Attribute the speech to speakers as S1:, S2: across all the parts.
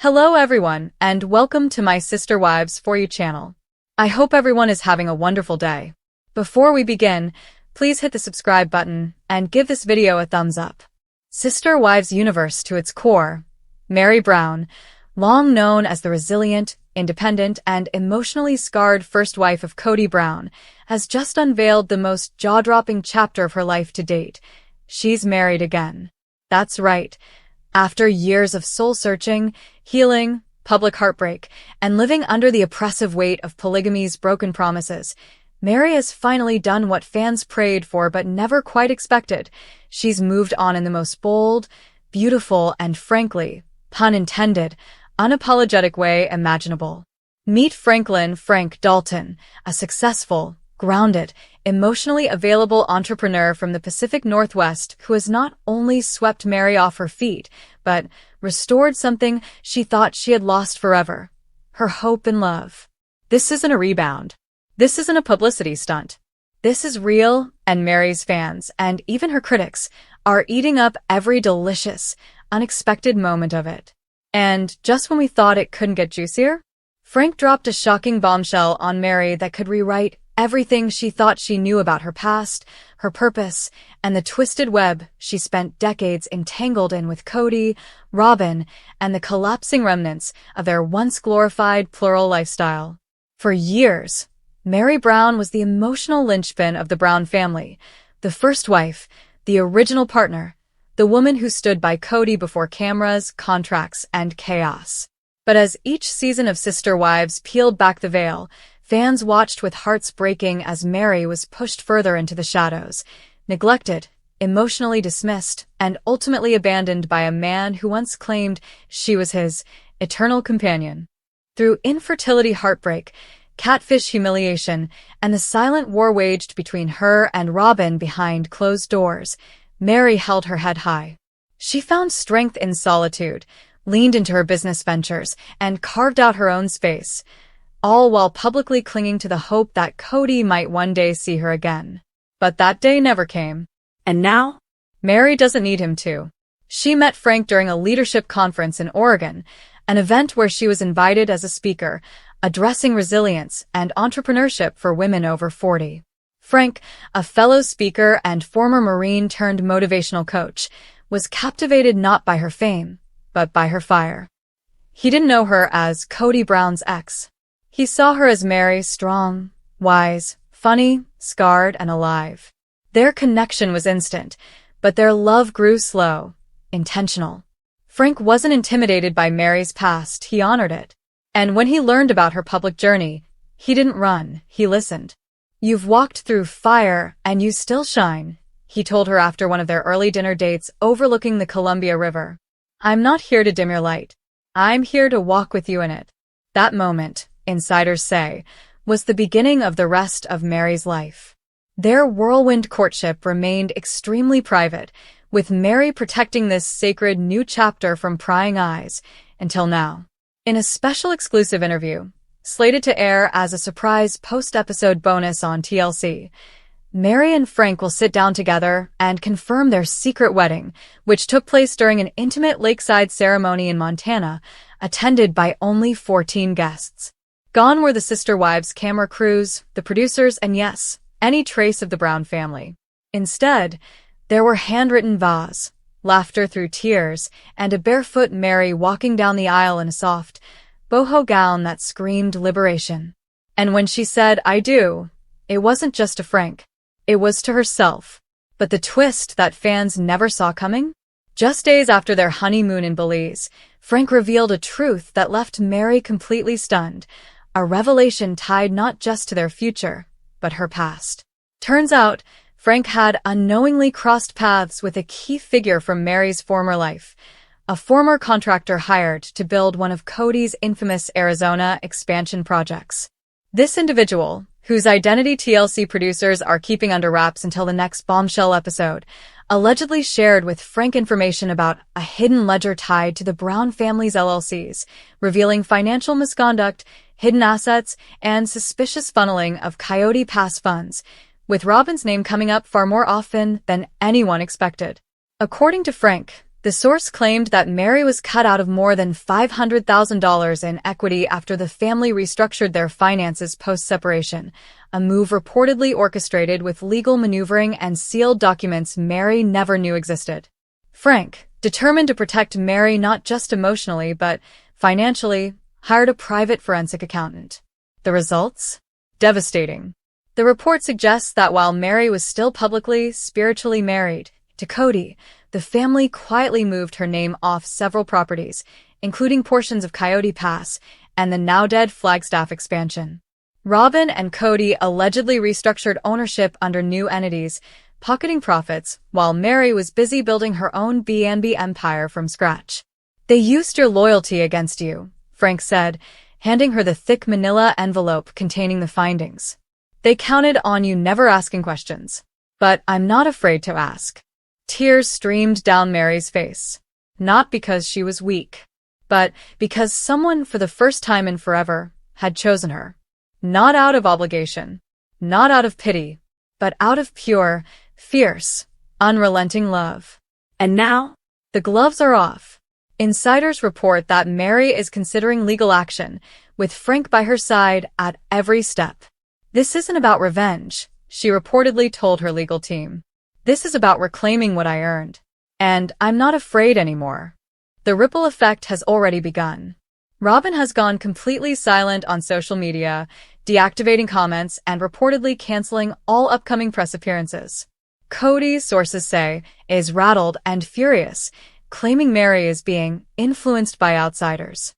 S1: Hello everyone, and welcome to my Sister Wives For You channel. I hope everyone is having a wonderful day. Before we begin, please hit the subscribe button and give this video a thumbs up. Sister Wives universe to its core. Meri Brown, long known as the resilient, independent, and emotionally scarred first wife of Kody Brown, has just unveiled the most jaw-dropping chapter of her life to date. She's married again. That's right. After years of soul-searching, healing, public heartbreak, and living under the oppressive weight of polygamy's broken promises, Meri has finally done what fans prayed for but never quite expected. She's moved on in the most bold, beautiful, and frankly, pun intended, unapologetic way imaginable. Meet Frank Dalton, a successful, grounded, emotionally available entrepreneur from the Pacific Northwest who has not only swept Meri off her feet, but restored something she thought she had lost forever: her hope and love. This isn't a rebound. This isn't a publicity stunt. This is real, and Meri's fans, and even her critics, are eating up every delicious, unexpected moment of it. And just when we thought it couldn't get juicier, Frank dropped a shocking bombshell on Meri that could rewrite everything she thought she knew about her past, her purpose, and the twisted web she spent decades entangled in with Kody, Robyn, and the collapsing remnants of their once glorified plural lifestyle. For years, Meri Brown was the emotional linchpin of the Brown family, the first wife, the original partner, the woman who stood by Kody before cameras, contracts, and chaos. But as each season of Sister Wives peeled back the veil, fans watched with hearts breaking as Meri was pushed further into the shadows, neglected, emotionally dismissed, and ultimately abandoned by a man who once claimed she was his eternal companion. Through infertility heartbreak, catfish humiliation, and the silent war waged between her and Robyn behind closed doors, Meri held her head high. She found strength in solitude, leaned into her business ventures, and carved out her own space, all while publicly clinging to the hope that Kody might one day see her again. But that day never came. And now, Meri doesn't need him to. She met Frank during a leadership conference in Oregon, an event where she was invited as a speaker, addressing resilience and entrepreneurship for women over 40. Frank, a fellow speaker and former Marine turned motivational coach, was captivated not by her fame, but by her fire. He didn't know her as Kody Brown's ex. He saw her as Meri, strong, wise, funny, scarred, and alive. Their connection was instant, but their love grew slow, intentional. Frank wasn't intimidated by Meri's past, he honored it. And when he learned about her public journey, he didn't run, he listened. "You've walked through fire, and you still shine," he told her after one of their early dinner dates overlooking the Columbia River. "I'm not here to dim your light. I'm here to walk with you in it." That moment, insiders say, was the beginning of the rest of Meri's life. Their whirlwind courtship remained extremely private, with Meri protecting this sacred new chapter from prying eyes, until now. In a special exclusive interview, slated to air as a surprise post-episode bonus on TLC, Meri and Frank will sit down together and confirm their secret wedding, which took place during an intimate lakeside ceremony in Montana, attended by only 14 guests. Gone were the Sister Wives camera crews, the producers, and yes, any trace of the Brown family. Instead, there were handwritten vows, laughter through tears, and a barefoot Meri walking down the aisle in a soft, boho gown that screamed liberation. And when she said, "I do," it wasn't just to Frank. It was to herself. But the twist that fans never saw coming? Just days after their honeymoon in Belize, Frank revealed a truth that left Meri completely stunned, a revelation tied not just to their future, but her past. Turns out, Frank had unknowingly crossed paths with a key figure from Meri's former life, a former contractor hired to build one of Kody's infamous Arizona expansion projects. This individual, whose identity TLC producers are keeping under wraps until the next bombshell episode, allegedly shared with Frank information about a hidden ledger tied to the Brown family's LLCs, revealing financial misconduct, hidden assets, and suspicious funneling of Coyote Pass funds, with Robyn's name coming up far more often than anyone expected. According to Frank, The source claimed that Meri was cut out of more than $500,000 in equity after the family restructured their finances post-separation, a move reportedly orchestrated with legal maneuvering and sealed documents Meri never knew existed. Frank, determined to protect Meri not just emotionally but financially, hired a private forensic accountant. The results? Devastating. The report suggests that while Meri was still publicly, spiritually married to Cody, the family quietly moved her name off several properties, including portions of Coyote Pass and the now-dead Flagstaff expansion. Robin and Cody allegedly restructured ownership under new entities, pocketing profits, while Meri was busy building her own B&B empire from scratch. "They used your loyalty against you," Frank said, handing her the thick manila envelope containing the findings. "They counted on you never asking questions. But I'm not afraid to ask." Tears streamed down Meri's face. Not because she was weak, but because someone, for the first time in forever, had chosen her. Not out of obligation, not out of pity, but out of pure, fierce, unrelenting love. And now, the gloves are off. Insiders report that Meri is considering legal action, with Frank by her side at every step. "This isn't about revenge," she reportedly told her legal team. "This is about reclaiming what I earned. And I'm not afraid anymore." The ripple effect has already begun. Robin has gone completely silent on social media, deactivating comments and reportedly canceling all upcoming press appearances. Cody, sources say, is rattled and furious, claiming Meri is being influenced by outsiders.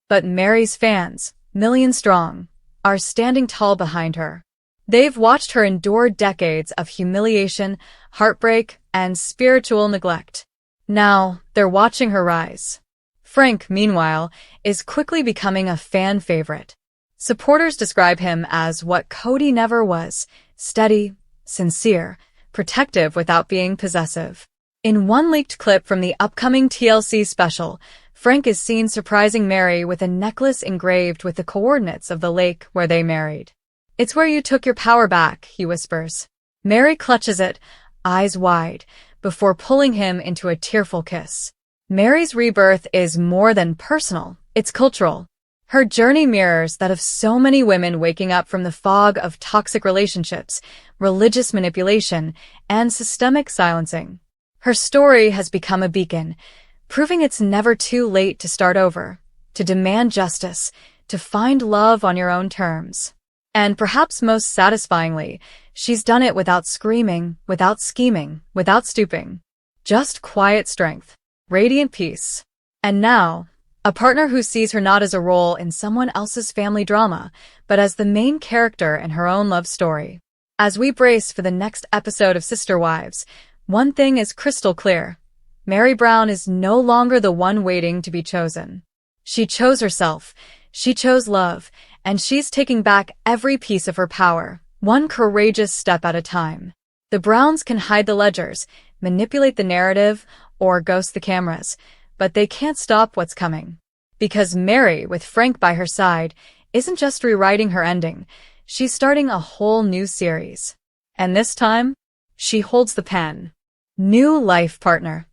S1: But Meri's fans, millions strong, are standing tall behind her. They've watched her endure decades of humiliation, heartbreak, and spiritual neglect. Now, they're watching her rise. Frank, meanwhile, is quickly becoming a fan favorite. Supporters describe him as what Cody never was: steady, sincere, protective without being possessive. In one leaked clip from the upcoming TLC special, Frank is seen surprising Meri with a necklace engraved with the coordinates of the lake where they married. "It's where you took your power back," he whispers. Meri clutches it, eyes wide, before pulling him into a tearful kiss. Meri's rebirth is more than personal, it's cultural. Her journey mirrors that of so many women waking up from the fog of toxic relationships, religious manipulation, and systemic silencing. Her story has become a beacon, proving it's never too late to start over, to demand justice, to find love on your own terms. And perhaps most satisfyingly, she's done it without screaming, without scheming, without stooping. Just quiet strength, radiant peace. And now, a partner who sees her not as a role in someone else's family drama, but as the main character in her own love story. As we brace for the next episode of Sister Wives, one thing is crystal clear. Meri Brown is no longer the one waiting to be chosen. She chose herself, she chose love, and she's taking back every piece of her power, one courageous step at a time. The Browns can hide the ledgers, manipulate the narrative, or ghost the cameras, but they can't stop what's coming. Because Meri, with Frank by her side, isn't just rewriting her ending, she's starting a whole new series. And this time, she holds the pen. New life partner.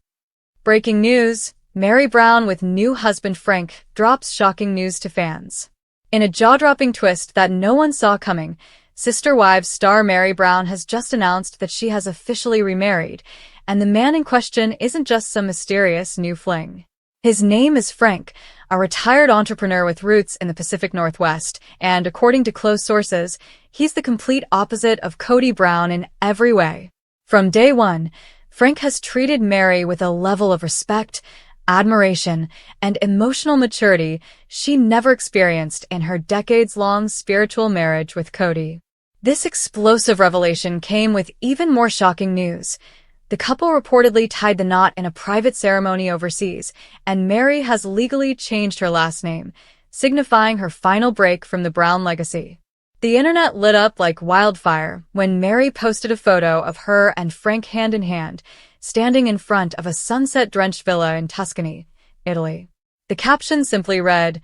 S1: Breaking news: Meri Brown with new husband Frank drops shocking news to fans. In a jaw-dropping twist that no one saw coming, Sister Wives star Meri Brown has just announced that she has officially remarried, and the man in question isn't just some mysterious new fling. His name is Frank, a retired entrepreneur with roots in the Pacific Northwest, and according to close sources, he's the complete opposite of Cody Brown in every way. From day one, Frank has treated Meri with a level of respect, admiration, and emotional maturity she never experienced in her decades-long spiritual marriage with Cody. This explosive revelation came with even more shocking news. The couple reportedly tied the knot in a private ceremony overseas, and Meri has legally changed her last name, signifying her final break from the Brown legacy. The internet lit up like wildfire when Meri posted a photo of her and Frank hand in hand, standing in front of a sunset-drenched villa in Tuscany, Italy. The caption simply read,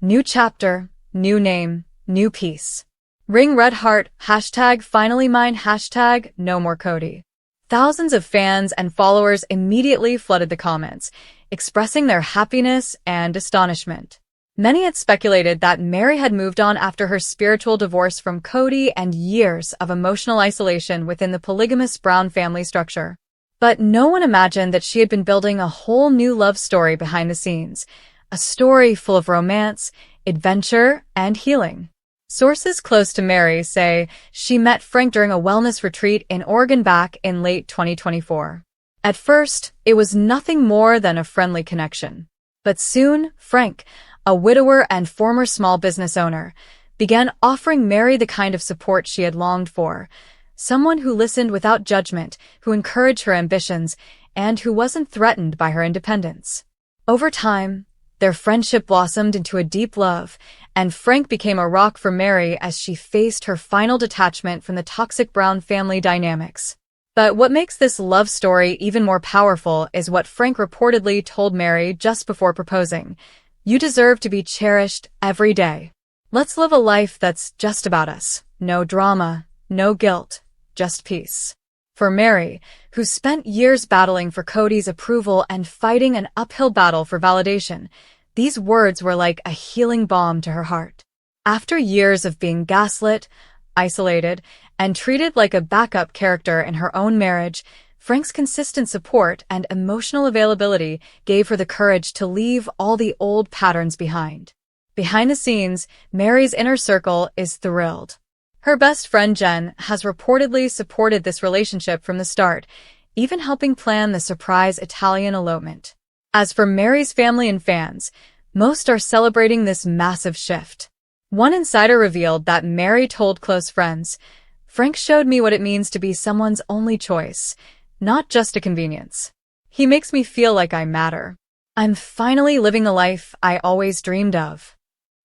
S1: "New chapter, new name, new peace. Ring red heart, #finally mine, #no more Cody." Thousands of fans and followers immediately flooded the comments, expressing their happiness and astonishment. Many had speculated that Meri had moved on after her spiritual divorce from Cody and years of emotional isolation within the polygamous Brown family structure. But no one imagined that she had been building a whole new love story behind the scenes, a story full of romance, adventure, and healing. Sources close to Meri say she met Frank during a wellness retreat in Oregon back in late 2024. At first, it was nothing more than a friendly connection. But soon, Frank, a widower and former small business owner, began offering Meri the kind of support she had longed for. Someone who listened without judgment, who encouraged her ambitions, and who wasn't threatened by her independence. Over time, their friendship blossomed into a deep love, and Frank became a rock for Meri as she faced her final detachment from the toxic Brown family dynamics. But what makes this love story even more powerful is what Frank reportedly told Meri just before proposing. "You deserve to be cherished every day. Let's live a life that's just about us. No drama, no guilt, just peace." For Meri, who spent years battling for Cody's approval and fighting an uphill battle for validation, these words were like a healing balm to her heart. After years of being gaslit, isolated, and treated like a backup character in her own marriage, Frank's consistent support and emotional availability gave her the courage to leave all the old patterns behind. Behind the scenes, Meri's inner circle is thrilled. Her best friend Jen has reportedly supported this relationship from the start, even helping plan the surprise Italian elopement. As for Meri's family and fans, most are celebrating this massive shift. One insider revealed that Meri told close friends, "Frank showed me what it means to be someone's only choice, not just a convenience. He makes me feel like I matter. I'm finally living the life I always dreamed of."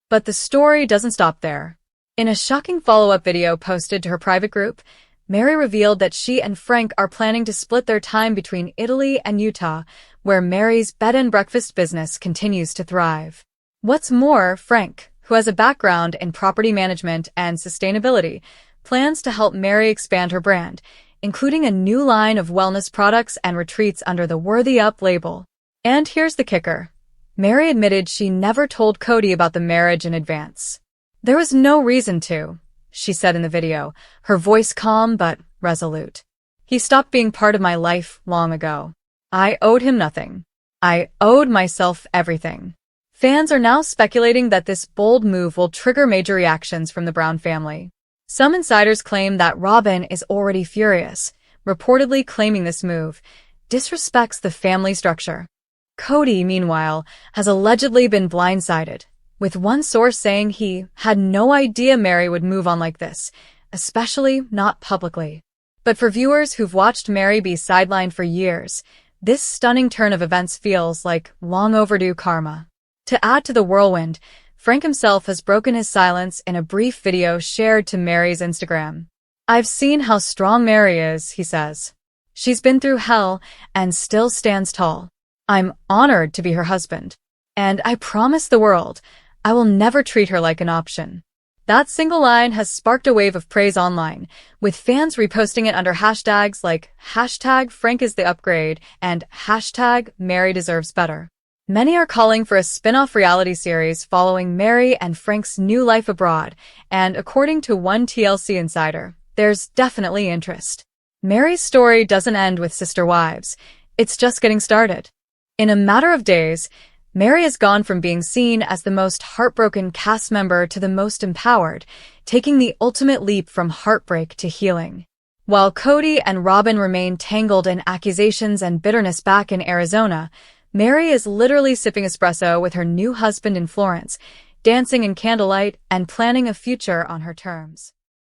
S1: But the story doesn't stop there. In a shocking follow-up video posted to her private group, Meri revealed that she and Frank are planning to split their time between Italy and Utah, where Meri's bed and breakfast business continues to thrive. What's more, Frank, who has a background in property management and sustainability, plans to help Meri expand her brand, including a new line of wellness products and retreats under the Worthy Up label. And here's the kicker. Meri admitted she never told Cody about the marriage in advance. "There was no reason to," she said in the video, her voice calm but resolute. "He stopped being part of my life long ago. I owed him nothing. I owed myself everything." Fans are now speculating that this bold move will trigger major reactions from the Brown family. Some insiders claim that Robin is already furious, reportedly claiming this move disrespects the family structure. Cody, meanwhile, has allegedly been blindsided, with one source saying he had no idea Meri would move on like this, especially not publicly. But for viewers who've watched Meri be sidelined for years, this stunning turn of events feels like long overdue karma. To add to the whirlwind, Frank himself has broken his silence in a brief video shared to Meri's Instagram. "I've seen how strong Meri is," he says. "She's been through hell and still stands tall. I'm honored to be her husband. And I promise the world, I will never treat her like an option." That single line has sparked a wave of praise online, with fans reposting it under hashtags like #FrankIsTheUpgrade and #MeriDeservesBetter. Many are calling for a spin-off reality series following Meri and Frank's new life abroad, and according to one TLC insider, there's definitely interest. Meri's story doesn't end with sister wives, it's just getting started. In a matter of days, Meri has gone from being seen as the most heartbroken cast member to the most empowered, taking the ultimate leap from heartbreak to healing. While Cody and Robin remain tangled in accusations and bitterness back in Arizona, Meri is literally sipping espresso with her new husband in Florence, dancing in candlelight and planning a future on her terms.